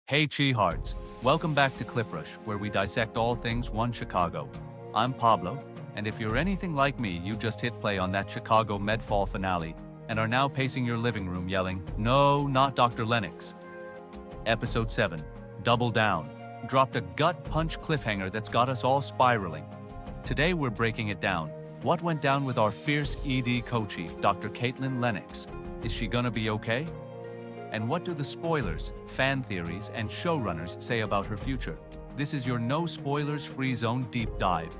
Hey Chi-Hearts, welcome back to ClipRush, where we dissect all things One Chicago. I'm Pablo, and if you're anything like me, you just hit play on that Chicago Med Fall finale and are now pacing your living room yelling, "No, not Dr. Lenox." Episode 7, Double Down, dropped a gut punch cliffhanger that's got us all spiraling. Today we're breaking it down. What went down with our fierce ED co-chief, Dr. Caitlin Lenox? Is she gonna be okay? And what do the spoilers, fan theories, and showrunners say about her future? This is your no spoilers free zone deep dive.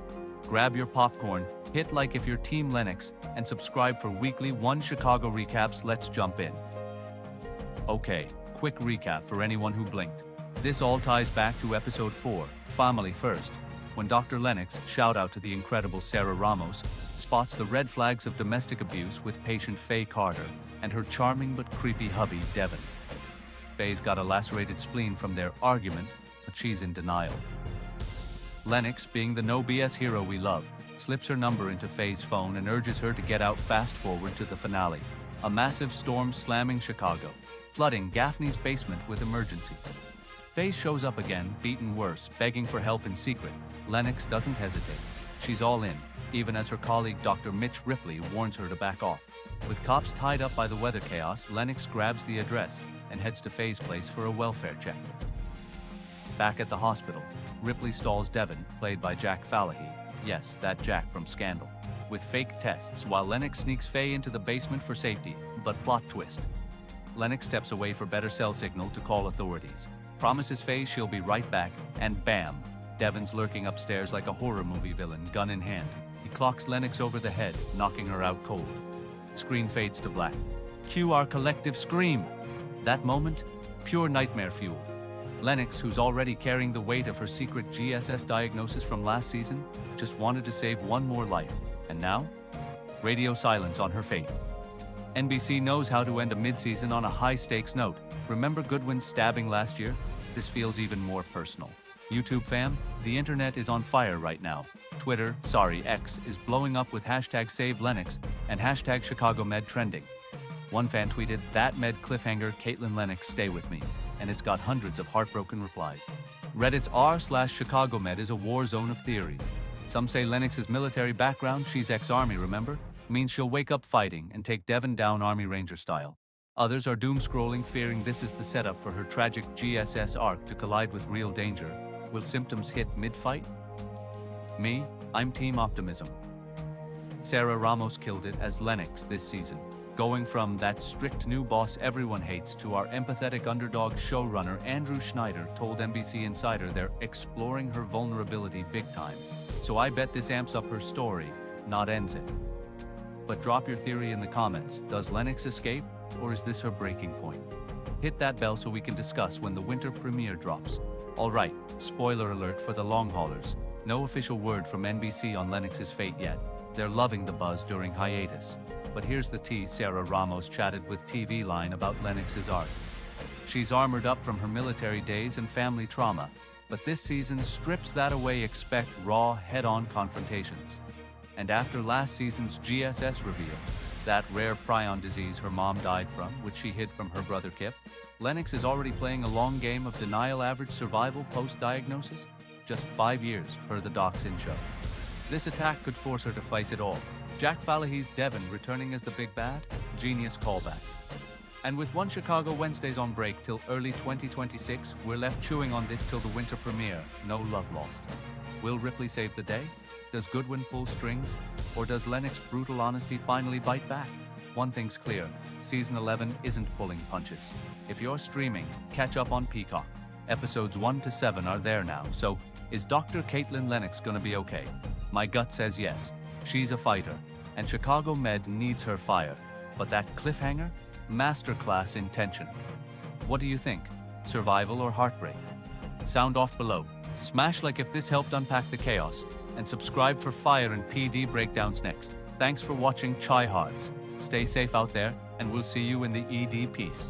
Grab your popcorn, hit like if you're Team Lenox, and subscribe for weekly One Chicago recaps. Let's jump in. Okay, quick recap for anyone who blinked. This all ties back to episode 4, Family First, when Dr. Lenox, shout out to the incredible Sarah Ramos, spots the red flags of domestic abuse with patient Faye Carter and her charming but creepy hubby, Devin. Faye's got a lacerated spleen from their argument, but she's in denial. Lenox, being the no BS hero we love, slips her number into Faye's phone and urges her to get out fast forward to the finale. A massive storm slamming Chicago, flooding Gaffney's basement with emergency. Faye shows up again, beaten worse, begging for help in secret. Lenox doesn't hesitate. She's all in, even as her colleague Dr. Mitch Ripley warns her to back off. With cops tied up by the weather chaos, Lenox grabs the address and heads to Faye's place for a welfare check. Back at the hospital, Ripley stalls Devin, played by Jack Falahy, yes, that Jack from Scandal, with fake tests while Lenox sneaks Faye into the basement for safety, but plot twist. Lenox steps away for better cell signal to call authorities, promises Faye she'll be right back, and bam, Devin's lurking upstairs like a horror movie villain, gun in hand. He clocks Lenox over the head, knocking her out cold. Screen fades to black. Cue our collective scream. That moment, pure nightmare fuel. Lenox, who's already carrying the weight of her secret GSS diagnosis from last season, just wanted to save one more life. And now? Radio silence on her fate. NBC knows how to end a mid-season on a high-stakes note. Remember Goodwin's stabbing last year? This feels even more personal. YouTube fam, the internet is on fire right now. Twitter, X, is blowing up with hashtag Save Lenox and hashtag Chicago Med trending. One fan tweeted, "That Med cliffhanger, Caitlin Lenox, stay with me," and it's got hundreds of heartbroken replies. Reddit's r/Chicago Med is a war zone of theories. Some say Lennox's military background, she's ex-Army, remember, means she'll wake up fighting and take Devin down Army Ranger style. Others are doom-scrolling, fearing this is the setup for her tragic GSS arc to collide with real danger. Will symptoms hit mid-fight? Me, I'm Team Optimism. Sarah Ramos killed it as Lenox this season, going from that strict new boss everyone hates to our empathetic underdog showrunner. Andrew Schneider told NBC Insider they're exploring her vulnerability big time. So I bet this amps up her story, not ends it. But drop your theory in the comments. Does Lenox escape, or is this her breaking point? Hit that bell so we can discuss when the winter premiere drops. Alright, spoiler alert for the long haulers. No official word from NBC on Lenox's fate yet. They're loving the buzz during hiatus. But here's the tea. Sarah Ramos chatted with TV Line about Lenox's arc. She's armored up from her military days and family trauma, but this season strips that away. Expect raw, head-on confrontations. And after last season's GSS reveal, that rare prion disease her mom died from, which she hid from her brother Kip, Lenox is already playing a long game of denial. Average survival post-diagnosis? Just 5 years, per the docs in show. This attack could force her to face it all. Jack Falahy's Devin returning as the big bad? Genius callback. And with One Chicago Wednesdays on break till early 2026, we're left chewing on this till the winter premiere. No love lost. Will Ripley save the day? Does Goodwin pull strings? Or does Lenox's brutal honesty finally bite back? One thing's clear, Season 11 isn't pulling punches. If you're streaming, catch up on Peacock. Episodes 1 to 7 are there now, so is Dr. Caitlin Lenox gonna be okay? My gut says yes. She's a fighter, and Chicago Med needs her fire. But that cliffhanger? Masterclass in tension. What do you think? Survival or heartbreak? Sound off below. Smash like if this helped unpack the chaos, and subscribe for fire and PD breakdowns next. Thanks for watching, Chi-Hearts. Stay safe out there, and we'll see you in the ED piece.